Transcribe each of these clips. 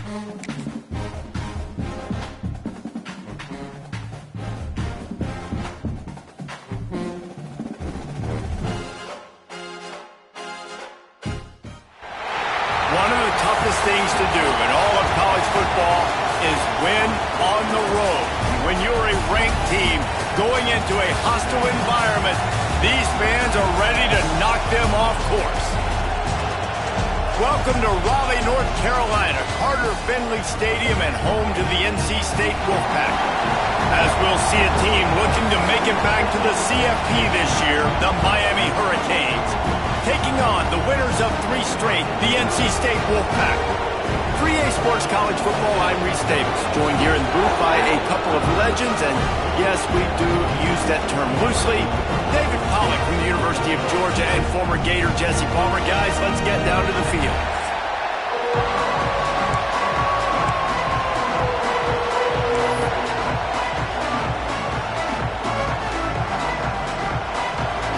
One of the toughest things to do in all of college football is win on the road. When you're a ranked team going into a hostile environment, these fans are ready to knock them off course. Welcome to Raleigh, North Carolina, Carter Finley Stadium and home to the NC State Wolfpack. As we'll see a team looking to make it back to the CFP this year, the Miami Hurricanes, taking on the winners of 3 straight, the NC State Wolfpack. 3A Sports College Football, I'm Reese Davis, joined here in the booth by a couple of legends, and yes, we do use that term loosely. David Pollack from the University of Georgia and former Gator Jesse Palmer. Guys, let's get down to the field.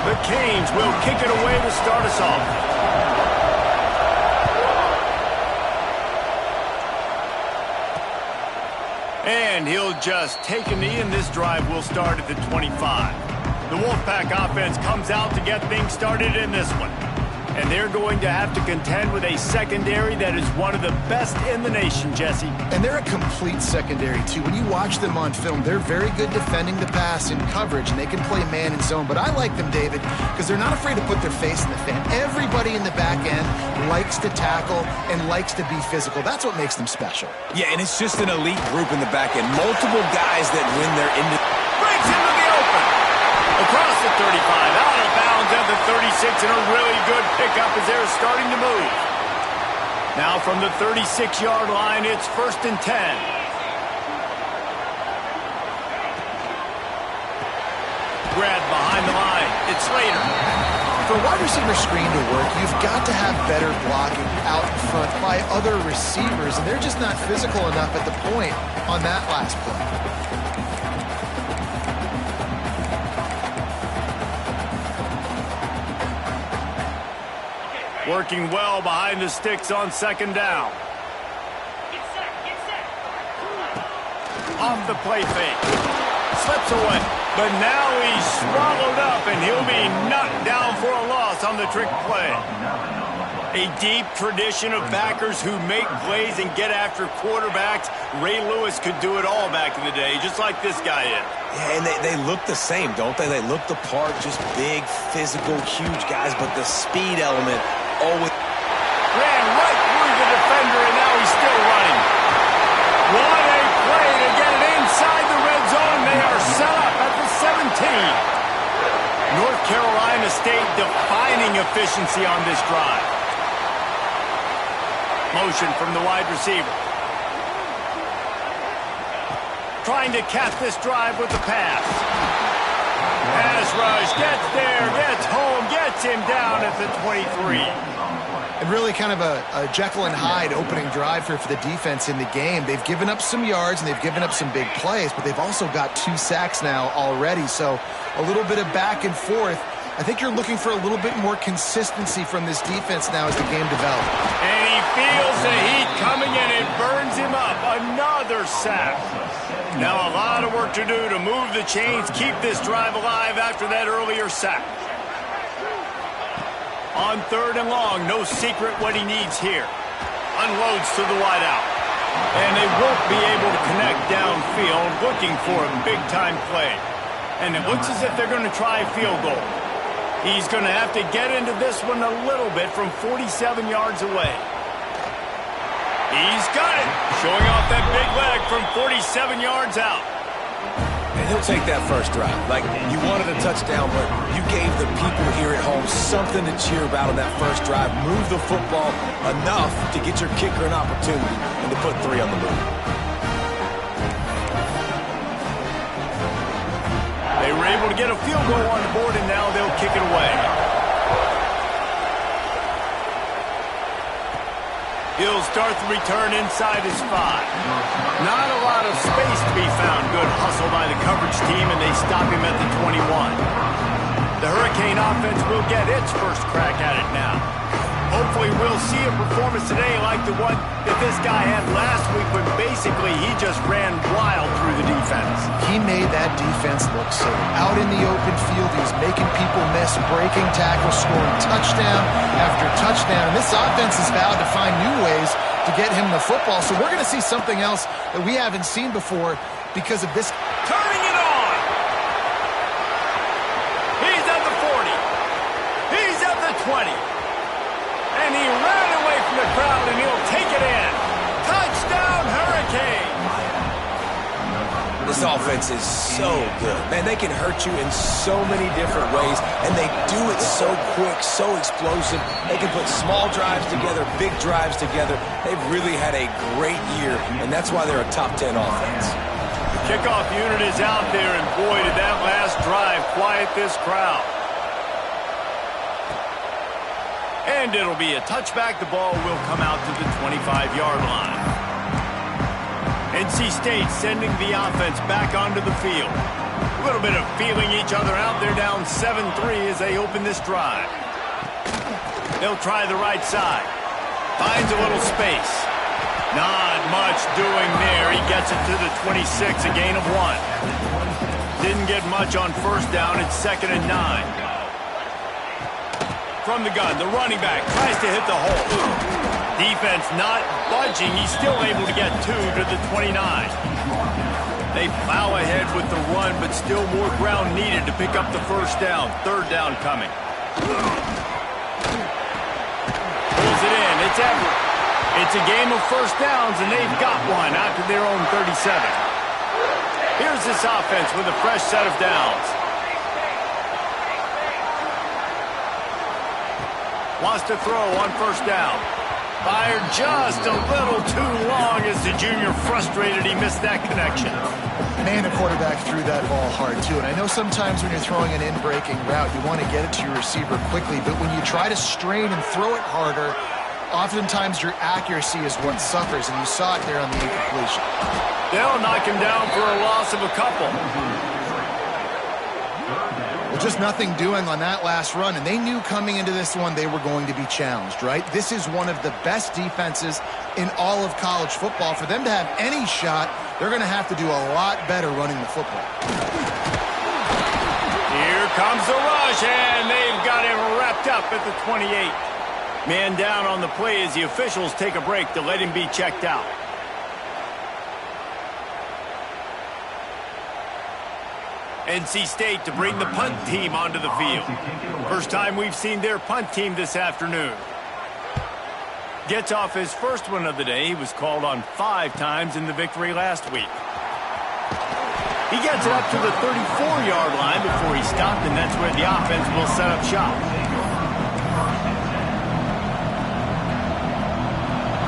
The Canes will kick it away to start us off. And he'll just take a knee, and this drive will start at the 25. The Wolfpack offense comes out to get things started in this one. And they're going to have to contend with a secondary that is one of the best in the nation, Jesse. And they're a complete secondary, too. When you watch them on film, they're very good defending the pass in coverage, and they can play man and zone. But I like them, David, because they're not afraid to put their face in the fan. Everybody in the back end likes to tackle and likes to be physical. That's what makes them special. Yeah, and it's just an elite group in the back end. Multiple guys that win their end. Breaks into the open. Across the 35, out of bounds at the 36, and a really good pickup as they're starting to move. Now from the 36-yard line, it's 1st and 10. Grab behind the line. It's Slater. For a wide receiver screen to work, you've got to have better blocking out in front by other receivers, and they're just not physical enough at the point on that last play. Working well behind the sticks on 2nd down. Off the play fake. Slips away. But now he's swallowed up, and he'll be knocked down for a loss on the trick play. A deep tradition of backers who make plays and get after quarterbacks. Ray Lewis could do it all back in the day, just like this guy is. Yeah, and they look the same, don't they? They look the part, just big, physical, huge guys, but the speed element always. Ran right through the defender, and now he's still running. What a play to get it inside the red zone. They are set up at the 17. North Carolina State defining efficiency on this drive. Motion from the wide receiver. Trying to cap this drive with the pass. Pass rush, gets there, gets home, gets him down at the 23. And really kind of a Jekyll and Hyde opening drive here for the defense in the game. They've given up some yards and they've given up some big plays, but they've also got 2 sacks now already. So a little bit of back and forth. I think you're looking for a little bit more consistency from this defense now as the game develops. And he feels the heat coming and it burns him up. Another sack. Now a lot of work to do to move the chains, keep this drive alive after that earlier sack. On 3rd and long, no secret what he needs here. Unloads to the wideout. And they won't be able to connect downfield, looking for a big-time play. And it looks as if they're going to try a field goal. He's going to have to get into this one a little bit from 47 yards away. He's got it. Showing off that big leg from 47 yards out. And he'll take that first drive. Like, you wanted a touchdown, but you gave the people here at home something to cheer about on that first drive. Move the football enough to get your kicker an opportunity and to put 3 on the move. They were able to get a field goal on the board, and now they'll kick it away. He'll start the return inside his 5. Not a lot of space to be found. Good hustle by the coverage team, and they stop him at the 21. The Hurricane offense will get its first crack at it now. Hopefully we'll see a performance today like the one that this guy had last week when basically he just ran wild through the defense. He made that defense look silly. Out in the open field, he was making people miss, breaking tackles, scoring touchdown after touchdown. And this offense has vowed to find new ways to get him the football. So we're going to see something else that we haven't seen before because of this. Turning it on. He's at the 40. He's at the 20. And he ran away from the crowd, and he'll take it in. Touchdown, Hurricane! This offense is so good. Man, they can hurt you in so many different ways, and they do it so quick, so explosive. They can put small drives together, big drives together. They've really had a great year, and that's why they're a top 10 offense. The kickoff unit is out there, and boy, did that last drive quiet this crowd. And it'll be a touchback. The ball will come out to the 25-yard line. NC State sending the offense back onto the field. A little bit of feeling each other out. They're down 7-3 as they open this drive. They'll try the right side. Finds a little space. Not much doing there. He gets it to the 26, a gain of 1. Didn't get much on first down. It's 2nd and 9. From the gun, the running back tries to hit the hole. Defense not budging. He's still able to get 2 to the 29. They plow ahead with the run, but still more ground needed to pick up the first down. 3rd down coming. Pulls it in. It's Everett. It's a game of first downs, and they've got one out to their own 37. Here's this offense with a fresh set of downs. Wants to throw on first down. Fired just a little too long as the junior frustrated he missed that connection. Man, the quarterback threw that ball hard, too. And I know sometimes when you're throwing an in-breaking route, you want to get it to your receiver quickly. But when you try to strain and throw it harder, oftentimes your accuracy is what suffers. And you saw it there on the incompletion. They'll knock him down for a loss of a couple. Just nothing doing on that last run, and they knew coming into this one they were going to be challenged, right? This is one of the best defenses in all of college football. For them to have any shot, they're going to have to do a lot better running the football. Here comes the rush, and they've got him wrapped up at the 28. Man down on the play as the officials take a break to let him be checked out. NC State to bring the punt team onto the field. First time we've seen their punt team this afternoon. Gets off his first one of the day. He was called on 5 times in the victory last week. He gets it up to the 34-yard line before he stopped, and that's where the offense will set up shop.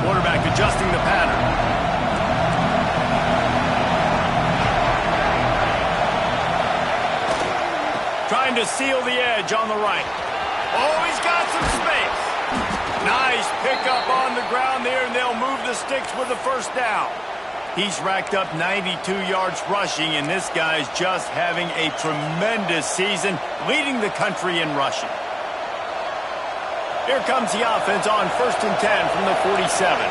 Quarterback adjusting the pattern. Trying to seal the edge on the right. Oh, he's got some space. Nice pickup on the ground there, and they'll move the sticks with the first down. He's racked up 92 yards rushing, and this guy's just having a tremendous season, leading the country in rushing. Here comes the offense on 1st and 10 from the 47.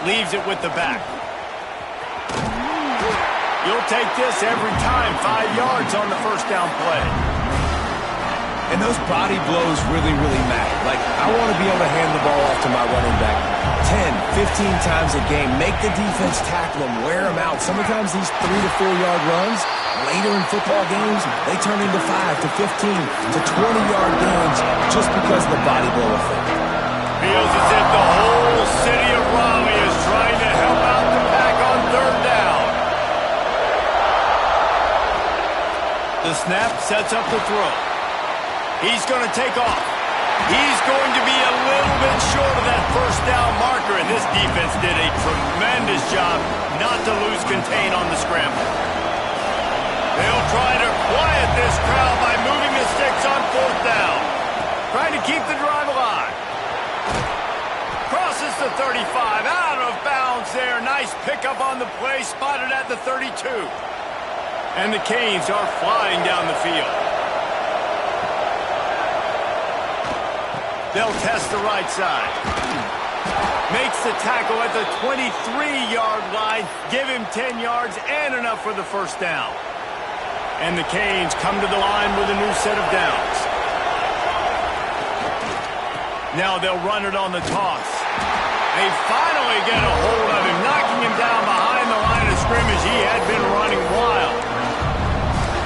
Leaves it with the back. You'll take this every time. 5 yards on the first down play. And those body blows really, really matter. Like, I want to be able to hand the ball off to my running back 10, 15 times a game. Make the defense tackle them, wear them out. Sometimes these 3 to 4 yard runs, later in football games, they turn into 5 to 15 to 20-yard gains just because of the body blow effect. Feels as if the whole city of Raleigh is trying to help out the pack on 3rd down. The snap sets up the throw. He's going to take off. He's going to be a little bit short of that first down marker, and this defense did a tremendous job not to lose contain on the scramble. They'll try to quiet this crowd by moving the sticks on 4th down. Trying to keep the drive alive. Crosses the 35, out of bounds there. Nice pickup on the play, spotted at the 32. And the Canes are flying down the field. They'll test the right side. Makes the tackle at the 23-yard line. Give him 10 yards and enough for the first down. And the Canes come to the line with a new set of downs. Now they'll run it on the toss. They finally get a hold of him, knocking him down behind the line of scrimmage. He had been running wild.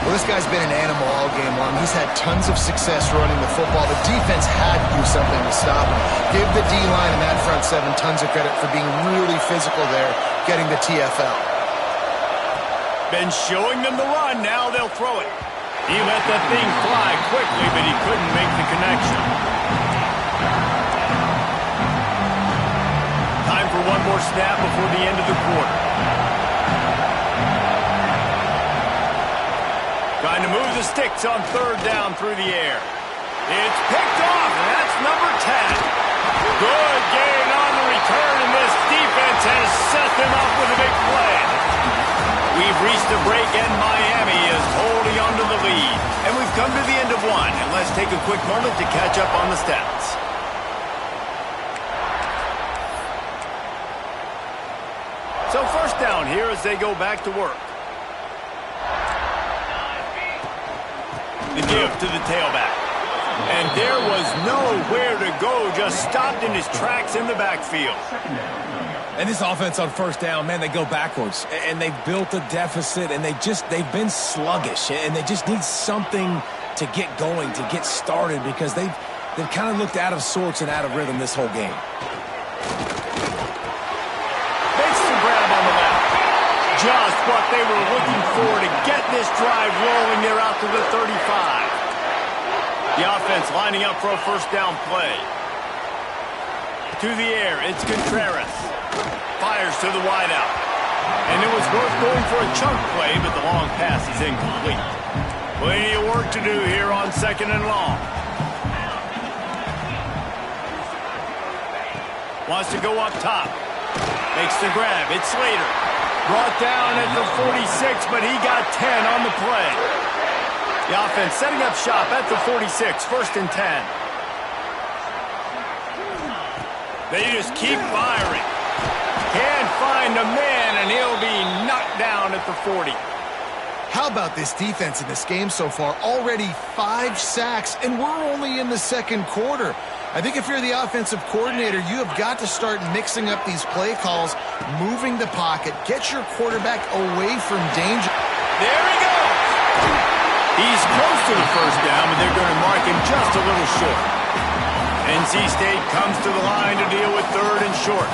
Well, this guy's been an animal all game long. He's had tons of success running the football. The defense had to do something to stop him. Give the D-line and that front seven tons of credit for being really physical there, getting the TFL. Been showing them the run. Now they'll throw it. He let that thing fly quickly, but he couldn't make the connection. Time for one more snap before the end of the quarter. Trying to move the sticks on third down through the air. It's picked off, and that's number 10. Good gain on the return, and this defense has set them up with a big play. We've reached a break, and Miami is holding on to the lead. And we've come to the end of one, and let's take a quick moment to catch up on the stats. So first down here as they go back to work. The give to the tailback. And there was nowhere to go, just stopped in his tracks in the backfield. And this offense on first down, man, they go backwards. And they've built a deficit, and they've been sluggish. And they just need something to get going, to get started, because they've kind of looked out of sorts and out of rhythm this whole game. Makes the grab on the left. Just what they were looking for to get this drive rolling. They're out to the 35. The offense lining up for a first down play. To the air, it's Contreras. Fires to the wideout. And it was worth going for a chunk play, but the long pass is incomplete. Plenty of work to do here on second and long. Wants to go up top. Makes the grab. It's Slater. Brought down at the 46, but he got 10 on the play. The offense setting up shop at the 46, first and 10. They just keep firing. Can't find a man, and he'll be knocked down at the 40. How about this defense in this game so far? Already 5 sacks, and we're only in the second quarter. I think if you're the offensive coordinator, you have got to start mixing up these play calls, moving the pocket, get your quarterback away from danger. There he goes. He's close to the first down, but they're going to mark him just a little short. NC State comes to the line to deal with third and short.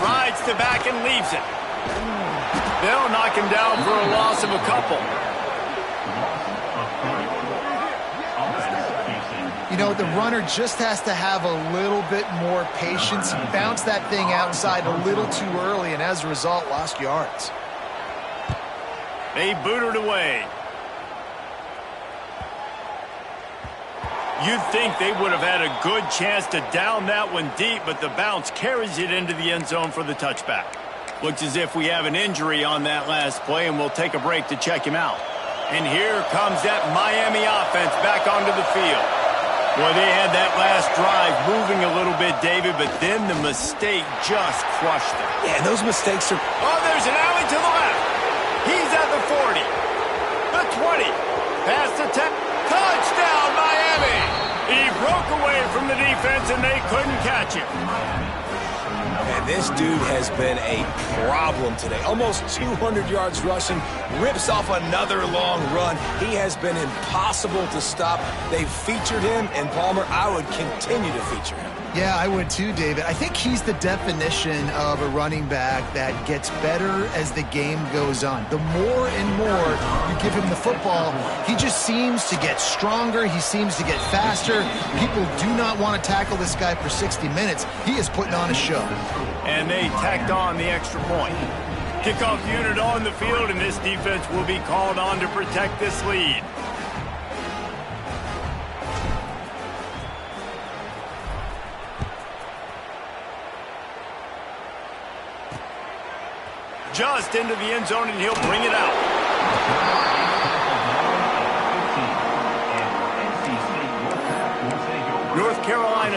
Rides the back and leaves it. They'll knock him down for a loss of a couple. You know, the runner just has to have a little bit more patience. He bounced that thing outside a little too early, and as a result, lost yards. They boot it away. You'd think they would have had a good chance to down that one deep, but the bounce carries it into the end zone for the touchback. Looks as if we have an injury on that last play, and we'll take a break to check him out. And here comes that Miami offense back onto the field. Boy, they had that last drive moving a little bit, David, but then the mistake just crushed them. Yeah, those mistakes are... Oh, there's an alley to the left. He's at the 40. The 20. Past the 10. Touchdown, Miami! He broke away from the defense, and they couldn't catch him. And this dude has been a problem today. Almost 200 yards rushing, rips off another long run. He has been impossible to stop. They've featured him, and Palmer, I would continue to feature him. Yeah, I would too, David. I think he's the definition of a running back that gets better as the game goes on. The more and more you give him the football, he just seems to get stronger. He seems to get faster. People do not want to tackle this guy for 60 minutes. He is putting on a show. And they tacked on the extra point. Kickoff unit on the field, and this defense will be called on to protect this lead. Just into the end zone, and he'll bring it out.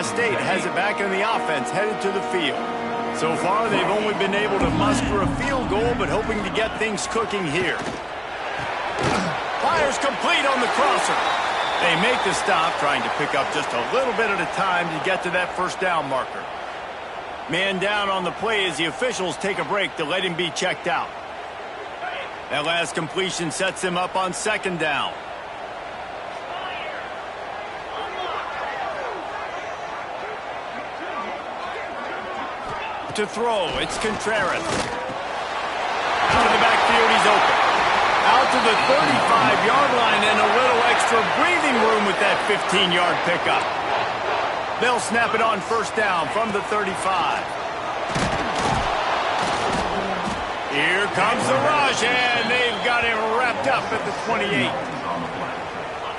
Louisiana State has it back in the offense, headed to the field. So far, they've only been able to muster a field goal, but hoping to get things cooking here. Fires complete on the crosser. They make the stop, trying to pick up just a little bit at a time to get to that first down marker. Man down on the play as the officials take a break to let him be checked out. That last completion sets him up on second down. To throw, it's Contreras. Out of the backfield, he's open. Out to the 35-yard line and a little extra breathing room with that 15-yard pickup. They'll snap it on first down from the 35. Here comes the rush, and they've got it wrapped up at the 28.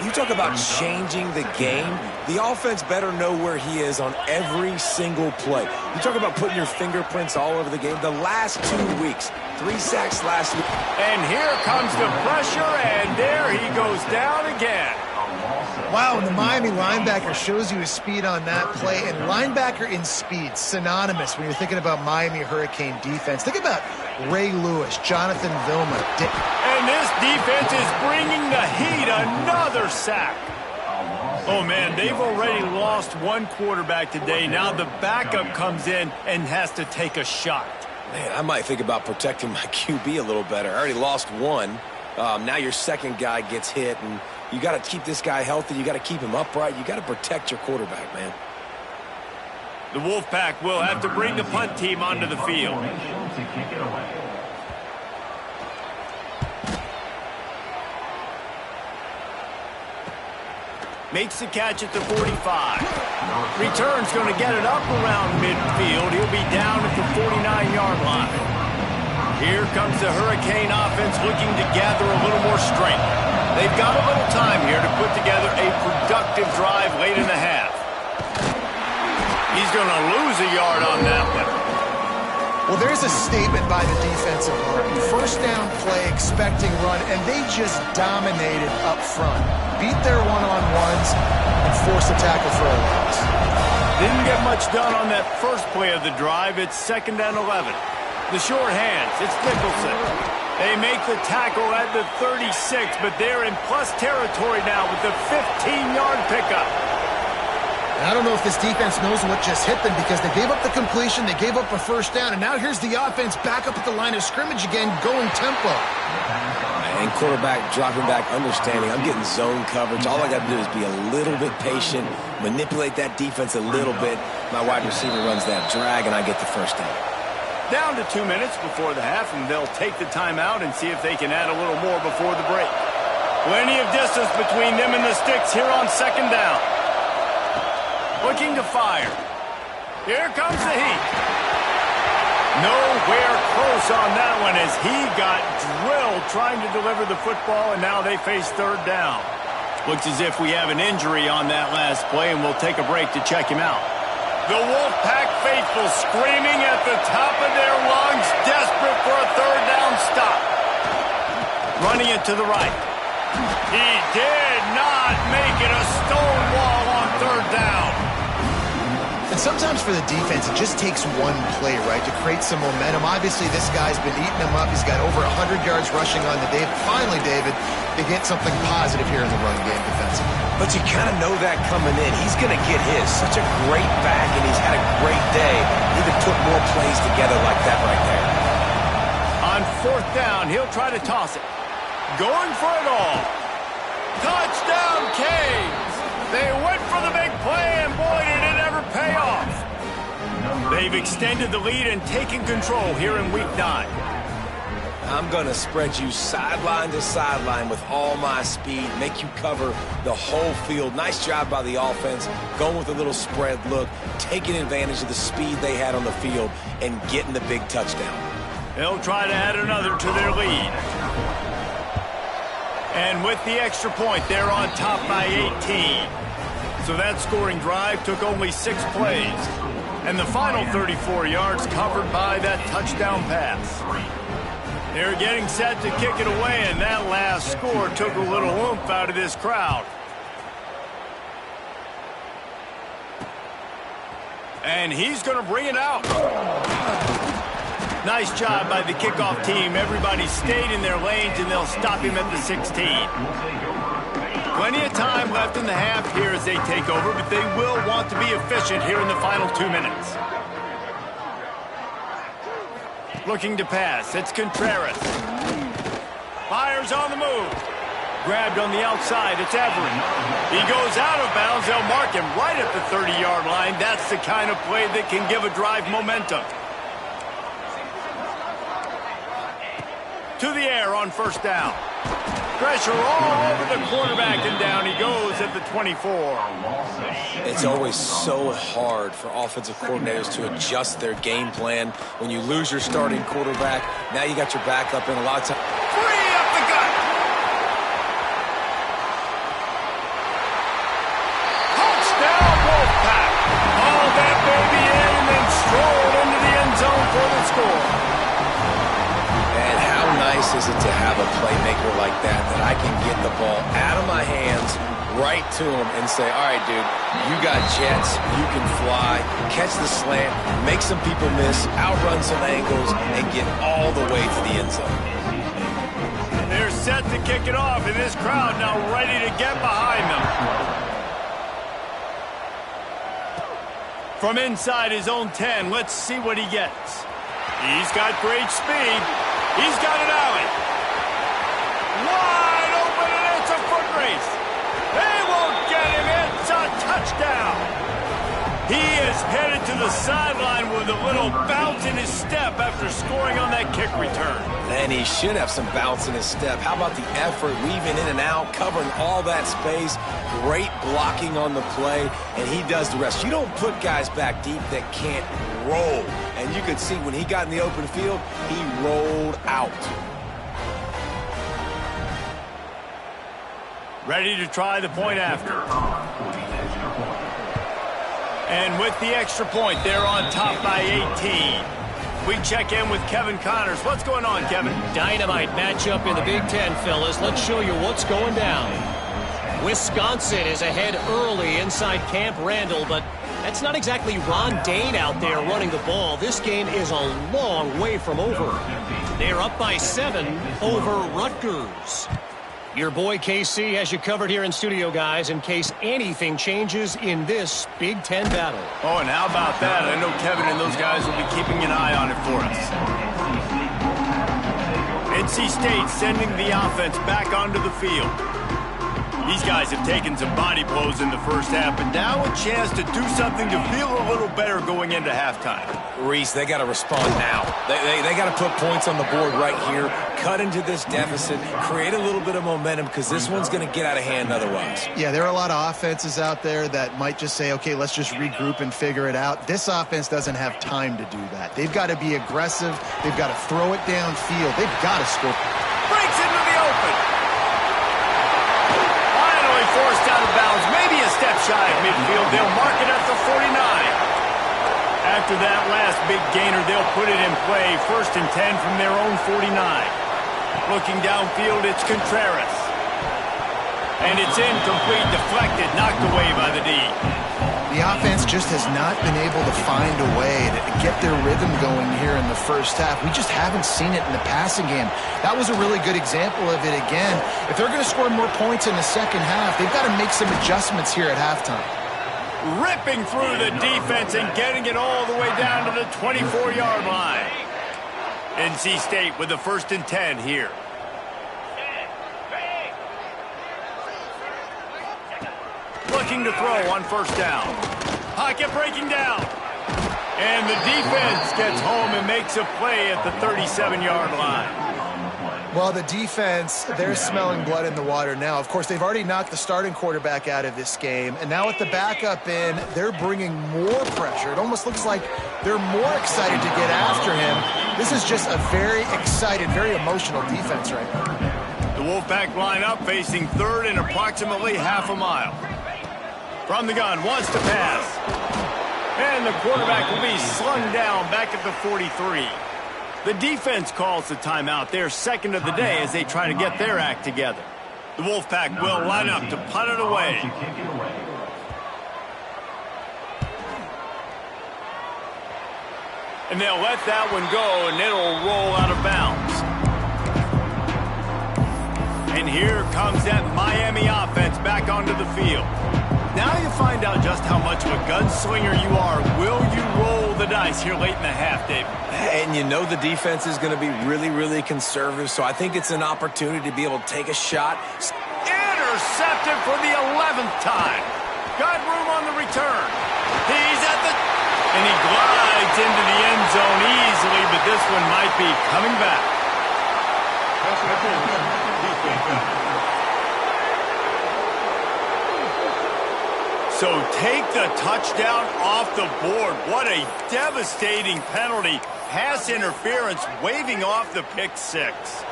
You talk about changing the game. The offense better know where he is on every single play. You talk about putting your fingerprints all over the game. The last 2 weeks, 3 sacks last week. And here comes the pressure, and there he goes down again. Wow, and the Miami linebacker shows you his speed on that play. And linebacker in speed, synonymous when you're thinking about Miami Hurricane defense. Think about Ray Lewis, Jonathan Vilma. And this defense is bringing the heat. Another sack. Oh, man, they've already lost one quarterback today. Now the backup comes in and has to take a shot. Man, I might think about protecting my QB a little better. I already lost one. Now your second guy gets hit, and you got to keep this guy healthy. You got to keep him upright. You got to protect your quarterback, man. The Wolfpack will have to bring the punt team onto the field. Makes the catch at the 45. Return's going to get it up around midfield. He'll be down at the 49-yard line. Here comes the Hurricane offense looking to gather a little more strength. They've got a little time here to put together a productive drive late in the half. He's going to lose a yard on that one. Well, there's a statement by the defensive line. First down play, expecting run, and they just dominated up front. Beat their one-on-ones and force a tackle for a loss. Didn't get much done on that first play of the drive. It's 2nd and 11. The short hands, it's Nicholson. They make the tackle at the 36, but they're in plus territory now with the 15-yard pickup. And I don't know if this defense knows what just hit them because they gave up the completion, they gave up a first down, and now here's the offense back up at the line of scrimmage again, going tempo. And quarterback dropping back, understanding I'm getting zone coverage. All I got to do is be a little bit patient, manipulate that defense a little bit. My wide receiver runs that drag, and I get the first down. Down to 2 minutes before the half, and they'll take the timeout and see if they can add a little more before the break. Plenty of distance between them and the sticks here on 2nd down. Looking to fire. Here comes the heat. Nowhere close on that one as he got drilled trying to deliver the football, and now they face 3rd down. Looks as if we have an injury on that last play, and we'll take a break to check him out. The Wolfpack faithful screaming at the top of their lungs, desperate for a 3rd down stop. Running it to the right. He did not make it. A stone wall on 3rd down. And sometimes for the defense, it just takes one play, right, to create some momentum. Obviously, this guy's been eating them up. He's got over 100 yards rushing on the day. But finally, David, they get something positive here in the run game defensively. But you kind of know that coming in. He's going to get his. Such a great back, and he's had a great day. He could put more plays together like that right there. On 4th down, he'll try to toss it. Going for it all. Touchdown, Canes! They went for the big play, and boy, did it ever pay off. They've extended the lead and taken control here in Week 9. I'm going to spread you sideline to sideline with all my speed, make you cover the whole field. Nice job by the offense, going with a little spread look, taking advantage of the speed they had on the field, and getting the big touchdown. They'll try to add another to their lead. And with the extra point, they're on top by 18. So that scoring drive took only 6 plays. And the final 34 yards covered by that touchdown pass. They're getting set to kick it away, and that last score took a little oomph out of this crowd. And he's going to bring it out. Nice job by the kickoff team. Everybody stayed in their lanes, and they'll stop him at the 16. Plenty of time left in the half here as they take over, but they will want to be efficient here in the final 2 minutes. Looking to pass. It's Contreras. Fires on the move. Grabbed on the outside. It's Everett. He goes out of bounds. They'll mark him right at the 30-yard line. That's the kind of play that can give a drive momentum. To the air on first down. Pressure all over the quarterback, and down he goes at the 24. It's always so hard for offensive coordinators to adjust their game plan. When you lose your starting quarterback, now you got your backup in a lot of time. Free up the gut. Touchdown, Wolfpack. Haul that baby in and then stroll into the end zone for the score. And how nice is it to have a playmaker like that I can get the ball out of my hands right to him and say, all right, dude, you got jets, you can fly, catch the slant, make some people miss, outrun some angles, and get all the way to the end zone. They're set to kick it off, and this crowd now ready to get behind them. From inside his own 10, let's see what he gets. He's got great speed. He's got an alley. Wide open, and it's a foot race. They won't get him. It's a touchdown. He is headed to the sideline with a little bounce in his step after scoring on that kick return. And he should have some bounce in his step. How about the effort, weaving in and out, covering all that space, great blocking on the play, and he does the rest. You don't put guys back deep that can't roll. And you could see when he got in the open field, he rolled out. Ready to try the point after. And with the extra point, they're on top by 18. We check in with Kevin Connors. What's going on, Kevin? Dynamite matchup in the Big Ten, fellas. Let's show you what's going down. Wisconsin is ahead early inside Camp Randall, but that's not exactly Ron Dane out there running the ball. This game is a long way from over. They're up by 7 over Rutgers. Your boy KC has you covered here in studio, guys, in case anything changes in this Big Ten battle. Oh, and how about that? I know Kevin and those guys will be keeping an eye on it for us. NC State sending the offense back onto the field. These guys have taken some body blows in the first half, but now a chance to do something to feel a little better going into halftime. Reese, they got to respond now. They got to put points on the board right here, cut into this deficit, create a little bit of momentum, because this one's going to get out of hand otherwise. Yeah, there are a lot of offenses out there that might just say, okay, let's just regroup and figure it out. This offense doesn't have time to do that. They've got to be aggressive. They've got to throw it downfield. They've got to score. Breaks into the open. Finally forced out of bounds, maybe a step shy of midfield. They'll mark it at the 49. After that last big gainer, they'll put it in play. 1st and 10 from their own 49. Looking downfield, it's Contreras. And it's incomplete, deflected, knocked away by the D. The offense just has not been able to find a way to get their rhythm going here in the first half. We just haven't seen it in the passing game. That was a really good example of it again. If they're going to score more points in the second half, they've got to make some adjustments here at halftime. Ripping through the defense and getting it all the way down to the 24-yard line. NC State with the 1st and 10 here. Looking to throw on first down. Pocket breaking down. And the defense gets home and makes a play at the 37-yard line. Well, the defense, they're smelling blood in the water now. Of course, they've already knocked the starting quarterback out of this game. And now with the backup in, they're bringing more pressure. It almost looks like they're more excited to get after him. This is just a very excited, very emotional defense right now. The Wolfpack line up facing 3rd and approximately half a mile. From the gun, wants to pass. And the quarterback will be slung down back at the 43. The defense calls the timeout, their 2nd of the day, as they try to get their act together. The Wolfpack will line up to punt it away. And they'll let that one go, and it'll roll out of bounds. And here comes that Miami offense back onto the field. Now you find out just how much of a gunslinger you are. Will you roll the dice here late in the half, Dave? And you know the defense is going to be really, really conservative, so I think it's an opportunity to be able to take a shot. Intercepted for the 11th time. Got room on the return. He's at the... And he glides into the end zone easily, but this one might be coming back. So take the touchdown off the board. What a devastating penalty. Pass interference, waving off the pick six.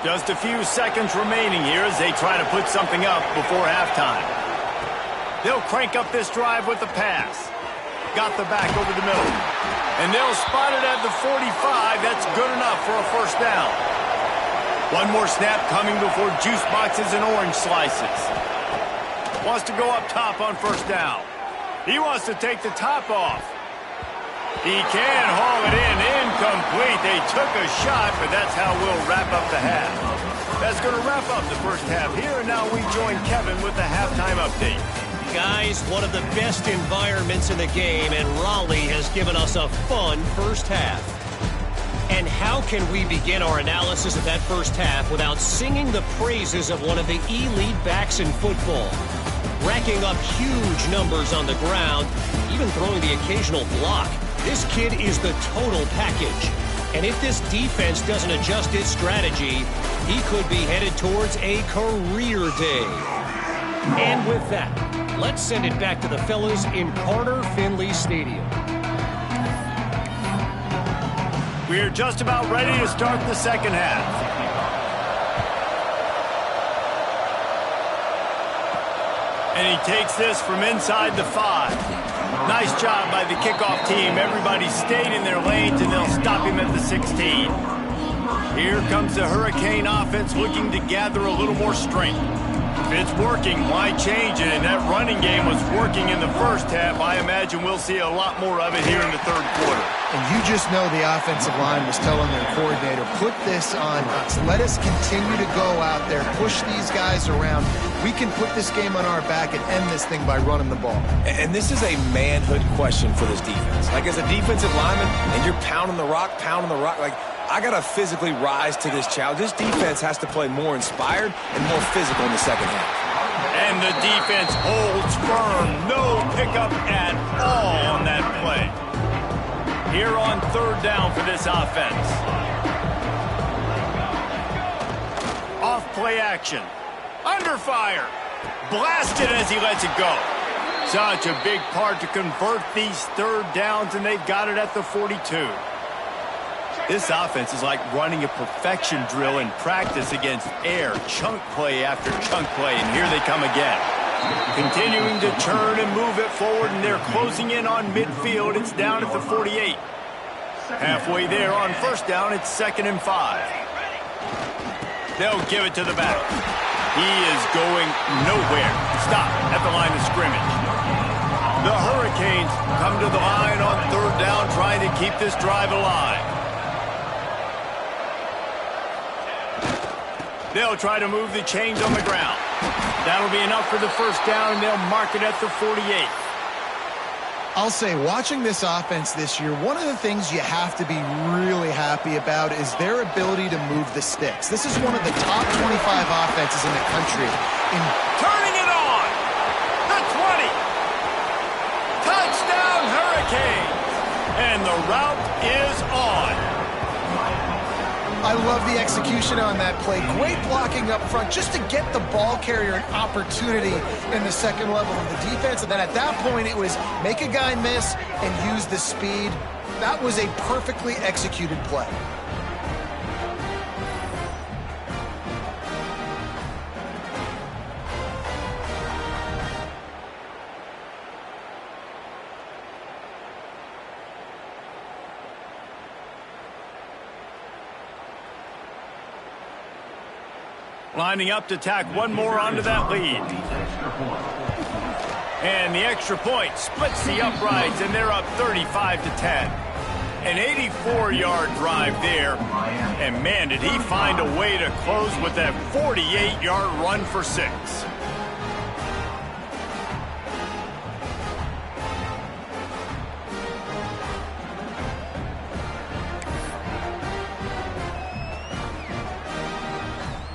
Just a few seconds remaining here as they try to put something up before halftime. They'll crank up this drive with the pass. Got the back over the middle. And they'll spot it at the 45. That's good enough for a first down. One more snap coming before juice boxes and orange slices. Wants to go up top on first down. He wants to take the top off. He can haul it in. Incomplete. They took a shot, but that's how we'll wrap up the half. That's going to wrap up the first half here, and now we join Kevin with the halftime update. Guys, one of the best environments in the game, and Raleigh has given us a fun first half. And how can we begin our analysis of that first half without singing the praises of one of the elite backs in football? Racking up huge numbers on the ground, even throwing the occasional block. This kid is the total package. And if this defense doesn't adjust its strategy, he could be headed towards a career day. And with that, let's send it back to the fellas in Carter Finley Stadium. We're just about ready to start the second half. And he takes this from inside the 5. Nice job by the kickoff team. Everybody stayed in their lanes, and they'll stop him at the 16. Here comes the Hurricane offense looking to gather a little more strength. If it's working, why change it? And that running game was working in the first half. I imagine we'll see a lot more of it here in the third quarter. And you just know the offensive line was telling their coordinator, put this on us. Let us continue to go out there, push these guys around. We can put this game on our back and end this thing by running the ball. And this is a manhood question for this defense. Like, as a defensive lineman, and you're pounding the rock, like, I got to physically rise to this challenge. This defense has to play more inspired and more physical in the second half. And the defense holds firm. No pickup at all on that play. Here on third down for this offense. Off play action. Under fire. Blasted as he lets it go. Such a big part to convert these third downs, and they've got it at the 42. This offense is like running a perfection drill in practice against air. Chunk play after chunk play, and here they come again. Continuing to turn and move it forward, and they're closing in on midfield. It's down at the 48. Halfway there on first down, it's 2nd and 5. They'll give it to the back. He is going nowhere. Stop at the line of scrimmage. The Hurricanes come to the line on third down, trying to keep this drive alive. They'll try to move the chains on the ground. That'll be enough for the first down, and they'll mark it at the 48. I'll say, watching this offense this year, one of the things you have to be really happy about is their ability to move the sticks. This is one of the top 25 offenses in the country. Turning it on! The 20! Touchdown, Hurricanes! And the route is on. I love the execution on that play. Great blocking up front just to get the ball carrier an opportunity in the second level of the defense. And then at that point, it was make a guy miss and use the speed. That was a perfectly executed play. Lining up to tack one more onto that lead. And the extra point splits the uprights, and they're up 35-10. An 84-yard drive there. And, man, did he find a way to close with that 48-yard run for 6.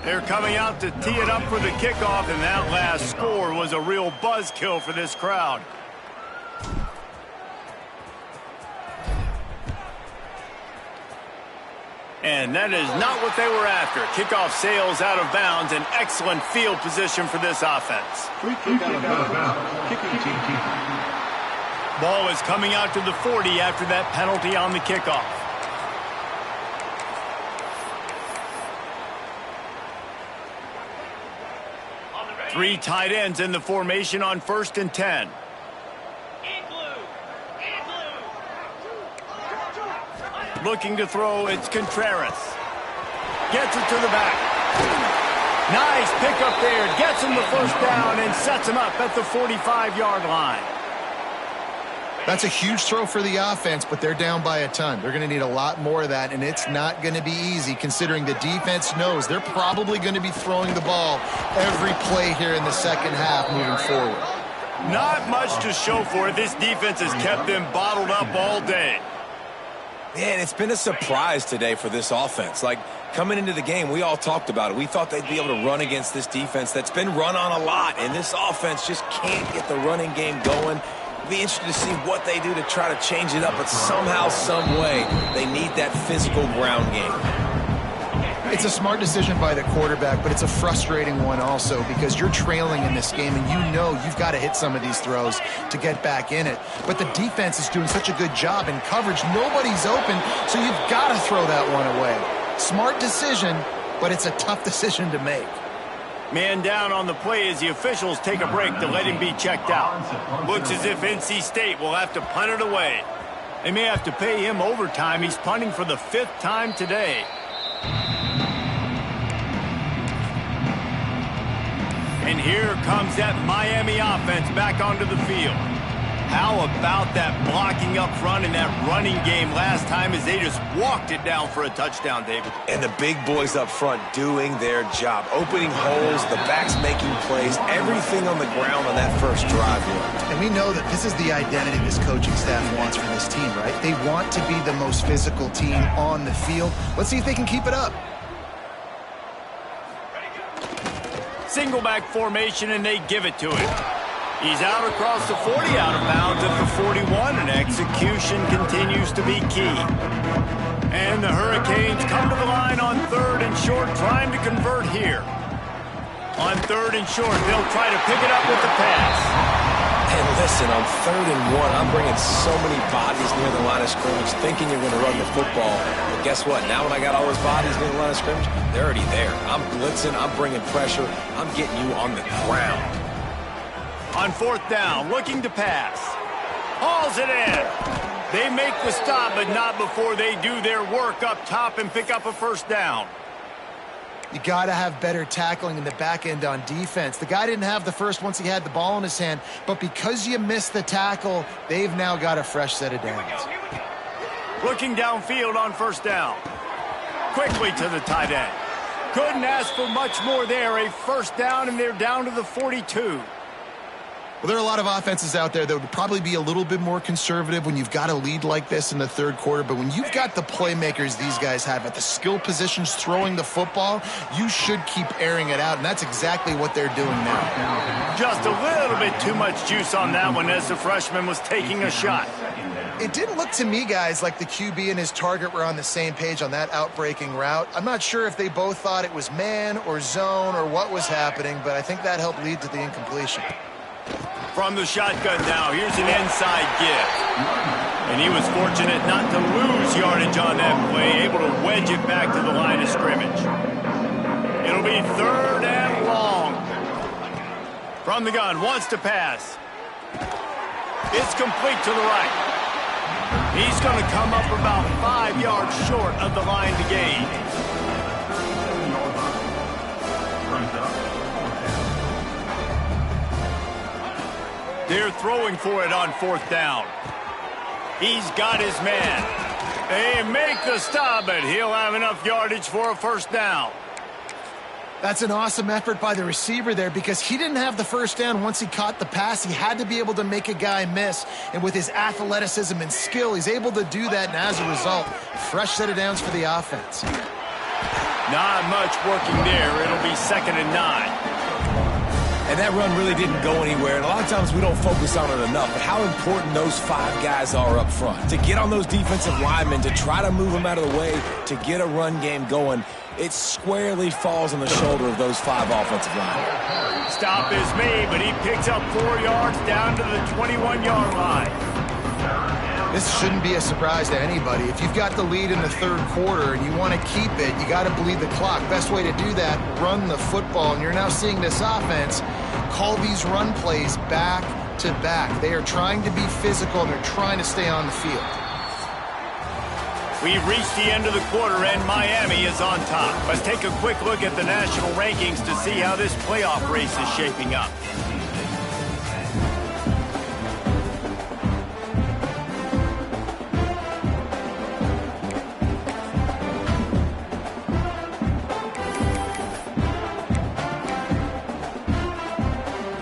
They're coming out to tee it up for the kickoff, and that last score was a real buzzkill for this crowd. And that is not what they were after. Kickoff sails out of bounds, an excellent field position for this offense. Ball is coming out to the 40 after that penalty on the kickoff. Three tight ends in the formation on 1st and 10. Looking to throw, it's Contreras. Gets it to the back. Nice pickup there. Gets him the first down and sets him up at the 45-yard line. That's a huge throw for the offense, but they're down by a ton. They're going to need a lot more of that, and it's not going to be easy considering the defense knows they're probably going to be throwing the ball every play here in the second half moving forward. Not much to show for it. This defense has kept them bottled up all day. Man, it's been a surprise today for this offense. Like, coming into the game, we all talked about it. We thought they'd be able to run against this defense that's been run on a lot, and this offense just can't get the running game going. It'll be interesting to see what they do to try to change it up, but somehow, some way, they need that physical ground game. It's a smart decision by the quarterback, but it's a frustrating one also because you're trailing in this game and you know you've got to hit some of these throws to get back in it. But the defense is doing such a good job in coverage. Nobody's open, so you've got to throw that one away. Smart decision, but it's a tough decision to make. Man down on the play as the officials take a break to let him be checked out. Looks as if NC State will have to punt it away. They may have to pay him overtime. He's punting for the 5th time today. And here comes that Miami offense back onto the field. How about that blocking up front and that running game last time as they just walked it down for a touchdown, David? And the big boys up front doing their job. Opening holes, the backs making plays, everything on the ground on that first drive worked. And we know that this is the identity this coaching staff wants for this team, right? They want to be the most physical team on the field. Let's see if they can keep it up. Single back formation, and they give it to him. He's out across the 40, out of bounds at the 41, and execution continues to be key. And the Hurricanes come to the line on 3rd and short, trying to convert here. On 3rd and short, they'll try to pick it up with the pass. And listen, on 3rd and 1, I'm bringing so many bodies near the line of scrimmage thinking you're going to run the football. But guess what? Now when I got all those bodies near the line of scrimmage, they're already there. I'm blitzing. I'm bringing pressure. I'm getting you on the ground. On 4th down, looking to pass. Hauls it in. They make the stop, but not before they do their work up top and pick up a 1st down. You got to have better tackling in the back end on defense. The guy didn't have the first once he had the ball in his hand, but because you missed the tackle, they've now got a fresh set of downs. Looking downfield on 1st down. Quickly to the tight end. Couldn't ask for much more there. A 1st down, and they're down to the 42. Well, there are a lot of offenses out there that would probably be a little bit more conservative when you've got a lead like this in the 3rd quarter. But when you've got the playmakers these guys have at the skill positions throwing the football, you should keep airing it out. And that's exactly what they're doing now. Just a little bit too much juice on that one as the freshman was taking a shot. It didn't look to me, guys, like the QB and his target were on the same page on that outbreaking route. I'm not sure if they both thought it was man or zone or what was happening, but I think that helped lead to the incompletion. From the shotgun now, here's an inside give. And he was fortunate not to lose yardage on that play, able to wedge it back to the line of scrimmage. It'll be 3rd and long. From the gun, wants to pass. It's complete to the right. He's going to come up about 5 yards short of the line to gain. They're throwing for it on 4th down. He's got his man. They make the stop, but he'll have enough yardage for a first down. That's an awesome effort by the receiver there because he didn't have the first down once he caught the pass. He had to be able to make a guy miss, and with his athleticism and skill, he's able to do that, and as a result, fresh set of downs for the offense. Not much working there. It'll be 2nd and 9. And that run really didn't go anywhere, and a lot of times we don't focus on it enough, but how important those 5 guys are up front. To get on those defensive linemen, to try to move them out of the way, to get a run game going, it squarely falls on the shoulder of those 5 offensive linemen. Stop is made, but he picks up 4 yards down to the 21-yard line. This shouldn't be a surprise to anybody. If you've got the lead in the 3rd quarter and you want to keep it, you got to bleed the clock. Best way to do that, run the football. And you're now seeing this offense call these run plays back to back. They are trying to be physical, and they're trying to stay on the field. We've reached the end of the quarter, and Miami is on top. Let's take a quick look at the national rankings to see how this playoff race is shaping up.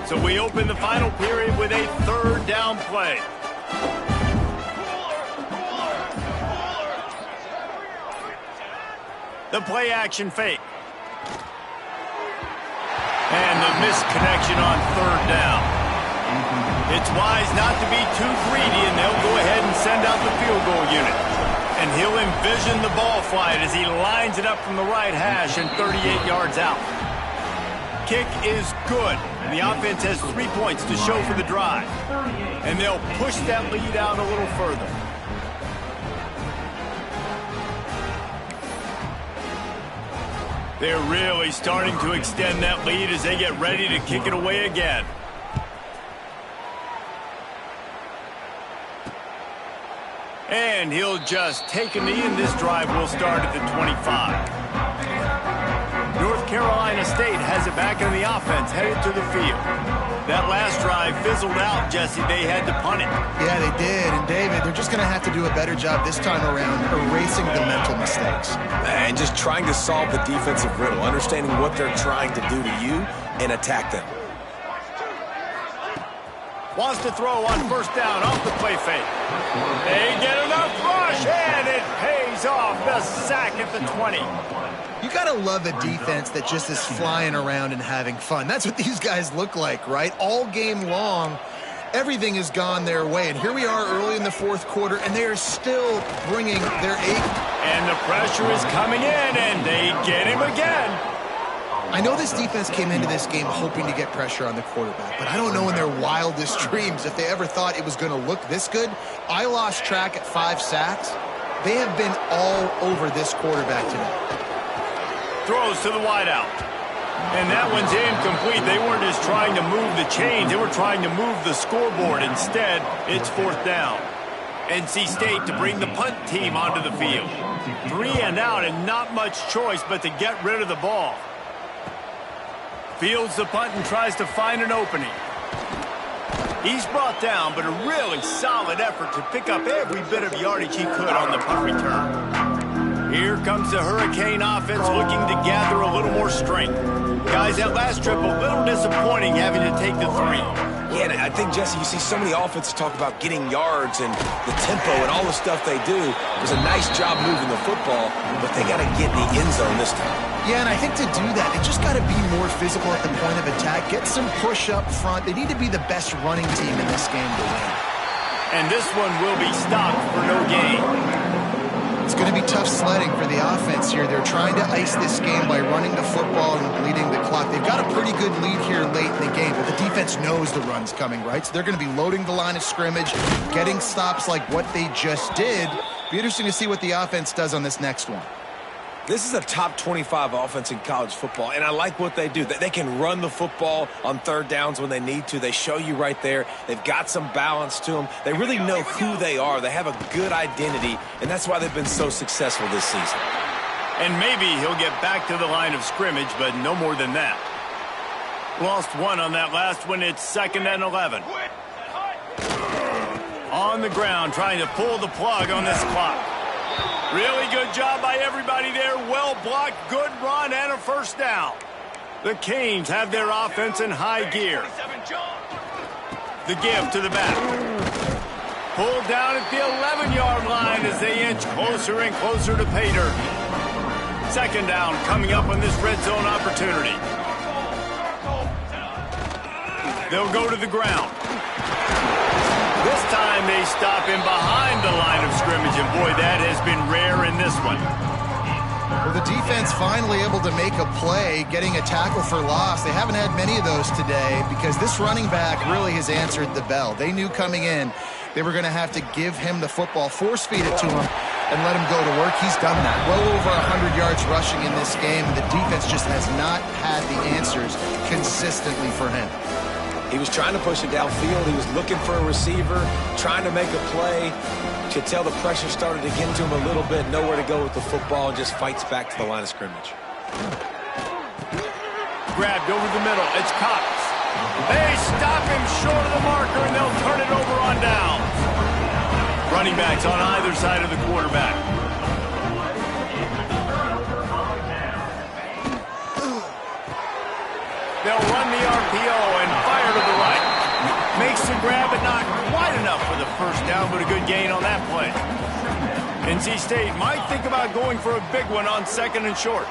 So we open the final period with a 3rd down play. The play action fake. And the missed connection on 3rd down. It's wise not to be too greedy, and they'll go ahead and send out the field goal unit. And he'll envision the ball flight as he lines it up from the right hash and 38 yards out. Kick is good. And the offense has 3 points to show for the drive. And they'll push that lead out a little further. They're really starting to extend that lead as they get ready to kick it away again. And he'll just take a knee, and this drive will start at the 25. North Carolina State has it back in the offense, headed to the field. That last drive fizzled out, Jesse. They had to punt it. Yeah, they did. And, David, they're just going to have to do a better job this time around erasing the mental mistakes. And just trying to solve the defensive riddle, understanding what they're trying to do to you and attack them. Wants to throw on 1st down off the play fake. They get enough rush, and it pays off. The sack at the 20. You got to love a defense that just is flying around and having fun. That's what these guys look like, right? All game long, everything has gone their way. And here we are early in the 4th quarter, and they are still bringing their A. And the pressure is coming in, and they get him again. I know this defense came into this game hoping to get pressure on the quarterback, but I don't know in their wildest dreams if they ever thought it was going to look this good. I lost track at 5 sacks. They have been all over this quarterback today. Throws to the wideout. And that one's incomplete. They weren't just trying to move the chains. They were trying to move the scoreboard. Instead, it's 4th down. NC State to bring the punt team onto the field. 3 and out, and not much choice but to get rid of the ball. Fields the punt and tries to find an opening. He's brought down, but a really solid effort to pick up every bit of yardage he could on the punt return. Here comes the Hurricane offense looking to gather a little more strength. Guys, that last trip a little disappointing having to take the 3. Yeah, and I think, Jesse, you see so many offenses talk about getting yards and the tempo and all the stuff they do. It was a nice job moving the football, but they got to get in the end zone this time. Yeah, and I think to do that, they just got to be more physical at the point of attack, get some push up front. They need to be the best running team in this game to win. And this one will be stopped for no gain. It's going to be tough sledding for the offense here. They're trying to ice this game by running the football and bleeding the clock. They've got a pretty good lead here late in the game, but the defense knows the run's coming, right? So they're going to be loading the line of scrimmage, getting stops like what they just did. Be interesting to see what the offense does on this next one. This is a top 25 offense in college football, and I like what they do. They can run the football on 3rd downs when they need to. They show you right there. They've got some balance to them. They really know who they are. They have a good identity, and that's why they've been so successful this season. And maybe he'll get back to the line of scrimmage, but no more than that. Lost 1 on that last one. It's 2nd and 11. On the ground, trying to pull the plug on this clock. Really good job by everybody there. Well blocked, good run, and a first down. The Canes have their offense in high gear. The give to the back. Pulled down at the 11-yard line as they inch closer and closer to pay dirt. Second down coming up on this red zone opportunity. They'll go to the ground. This time they stop him behind the line of scrimmage, and boy, that has been rare in this one. Well, the defense finally able to make a play, getting a tackle for loss. They haven't had many of those today because this running back really has answered the bell. They knew coming in they were going to have to give him the football, force feed it to him, and let him go to work. He's done that. Well over 100 yards rushing in this game. The defense just has not had the answers consistently for him. He was trying to push it downfield. He was looking for a receiver, trying to make a play. You could tell the pressure started to get to him a little bit. Nowhere to go with the football, and just fights back to the line of scrimmage. Grabbed over the middle. It's Cox. They stop him short of the marker, and they'll turn it over on down. Running backs on either side of the quarterback. They'll run the RPO and fire to the right. Makes the grab, but not quite enough for the first down, but a good gain on that play. NC State might think about going for a big one on second and short.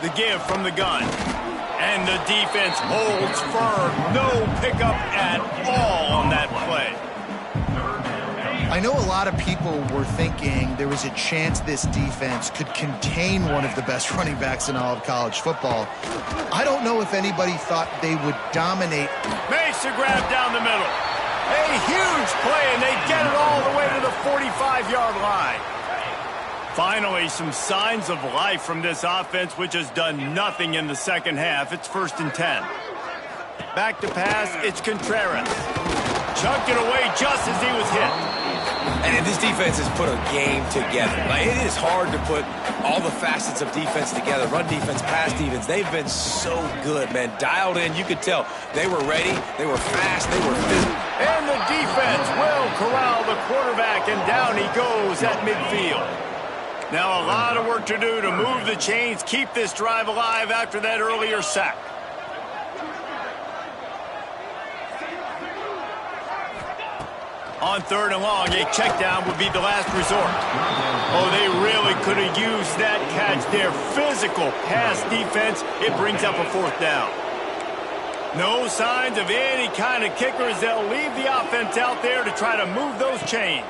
The give from the gun. And the defense holds firm. No pickup at all on that play. I know a lot of people were thinking there was a chance this defense could contain one of the best running backs in all of college football. I don't know if anybody thought they would dominate. Makes a grab down the middle. A huge play, and they get it all the way to the 45-yard line. Finally, some signs of life from this offense, which has done nothing in the second half. It's 1st and 10. Back to pass, it's Contreras. Chucked it away just as he was hit. And this defense has put a game together. Like, it is hard to put all the facets of defense together. Run defense, pass defense. They've been so good, man. Dialed in. You could tell they were ready. They were fast. They were physical. And the defense will corral the quarterback, and down he goes at midfield. Now a lot of work to do to move the chains, keep this drive alive after that earlier sack. On 3rd and long, a check down would be the last resort. Oh, they really could have used that catch there. Physical pass defense. It brings up a 4th down. No signs of any kind of kickers. They'll leave the offense out there to try to move those chains.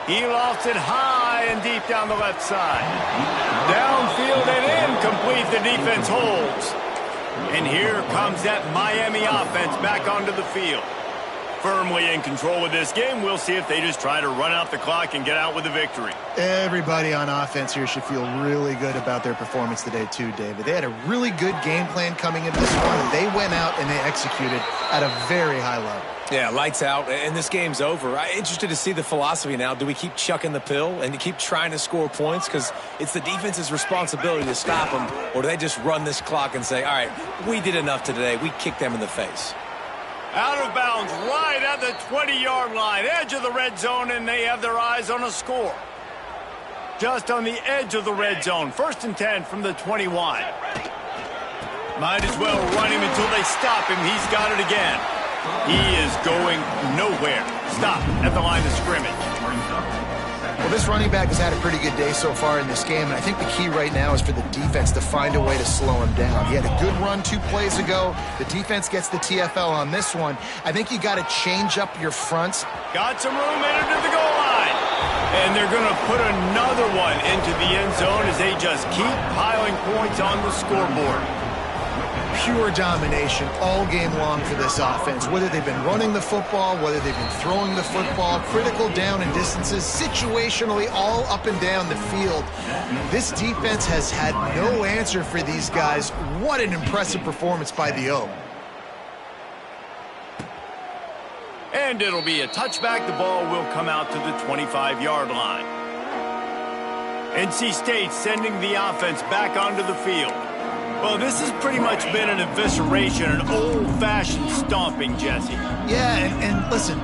He lofts it high and deep down the left side. Downfield and incomplete. The defense holds. And here comes that Miami offense back onto the field. Firmly in control of this game. We'll see if they just try to run out the clock and get out with a victory. Everybody on offense here should feel really good about their performance today too, David. They had a really good game plan coming into this one. They went out and they executed at a very high level. Yeah, lights out, and this game's over. I'm interested to see the philosophy now. Do we keep chucking the pill and keep trying to score points? Because it's the defense's responsibility to stop them. Or do they just run this clock and say, all right, we did enough today. We kicked them in the face. Out of bounds, right at the 20-yard line, edge of the red zone, and they have their eyes on a score. Just on the edge of the red zone, 1st and 10 from the 21. Might as well run him until they stop him. He's got it again. He is going nowhere. Stop at the line of scrimmage. Well, this running back has had a pretty good day so far in this game, and I think the key right now is for the defense to find a way to slow him down. He had a good run 2 plays ago. The defense gets the TFL on this one. I think you got to change up your fronts. Got some room into the goal line. And they're going to put another one into the end zone as they just keep piling points on the scoreboard. Pure domination all game long for this offense. Whether they've been running the football, whether they've been throwing the football, critical down and distances, situationally all up and down the field. This defense has had no answer for these guys. What an impressive performance by the O. And it'll be a touchback. The ball will come out to the 25-yard line. NC State sending the offense back onto the field. Well, this has pretty much been an evisceration, an old-fashioned stomping, Jesse. Yeah, and listen,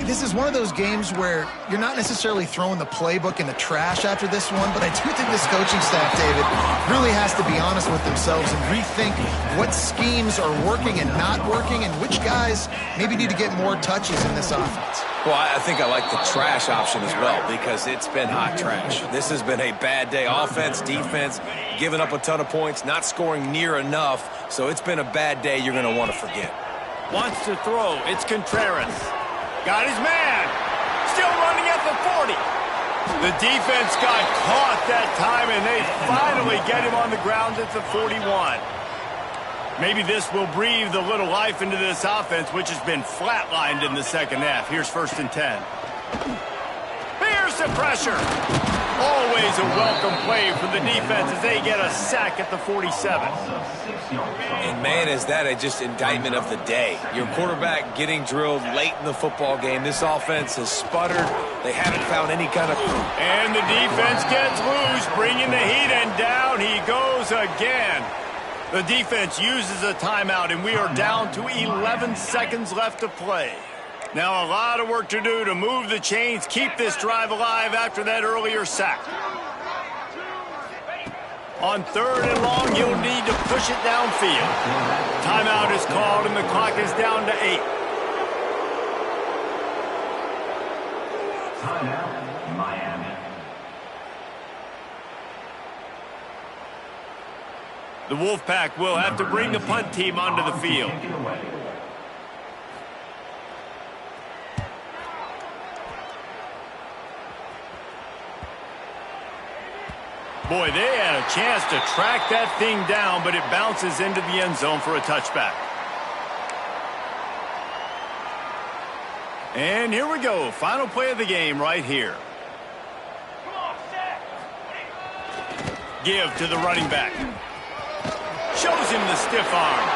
this is one of those games where you're not necessarily throwing the playbook in the trash after this one, but I do think this coaching staff, David, really has to be honest with themselves and rethink what schemes are working and not working and which guys maybe need to get more touches in this offense. Well, I think I like the trash option as well because it's been hot trash. This has been a bad day. Offense, defense, giving up a ton of points, not scoring near enough. So it's been a bad day you're going to want to forget. Wants to throw. It's Contreras. Got his man. Still running at the 40. The defense got caught that time, and they finally get him on the ground at the 41. Maybe this will breathe a little life into this offense, which has been flatlined in the second half. Here's 1st and 10. Here's the pressure. Always a welcome play for the defense as they get a sack at the 47. And, man, is that a just indictment of the day. Your quarterback getting drilled late in the football game. This offense has sputtered. They haven't found any kind of... And the defense gets loose, bringing the heat, and down he goes again. The defense uses a timeout, and we are down to 11 seconds left to play. Now a lot of work to do to move the chains, keep this drive alive after that earlier sack. On 3rd and long, you'll need to push it downfield. Timeout is called, and the clock is down to 8. Timeout, Miami. The Wolfpack will have to bring the punt team onto the field. Boy, they had a chance to track that thing down, but it bounces into the end zone for a touchback. And here we go. Final play of the game right here. Give to the running back. Shows him the stiff arm.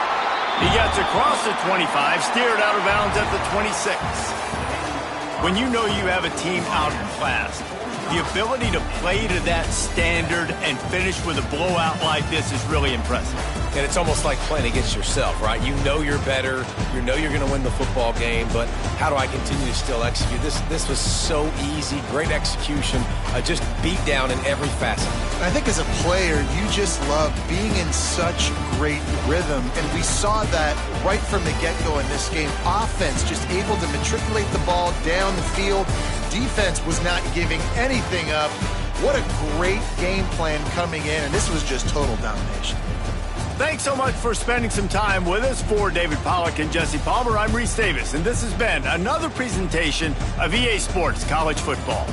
He gets across the 25, steered out of bounds at the 26. When you know you have a team out in class, the ability to play to that standard and finish with a blowout like this is really impressive. And it's almost like playing against yourself, right? You know you're better. You know you're going to win the football game, but how do I continue to still execute? This was so easy, great execution, just beat down in every facet. I think as a player, you just love being in such great rhythm, and we saw that right from the get-go in this game. Offense just able to matriculate the ball down the field. Defense was not giving anything up. What a great game plan coming in, and this was just total domination. Thanks so much for spending some time with us. For David Pollack and Jesse Palmer, I'm Reese Davis, and this has been another presentation of EA Sports College Football.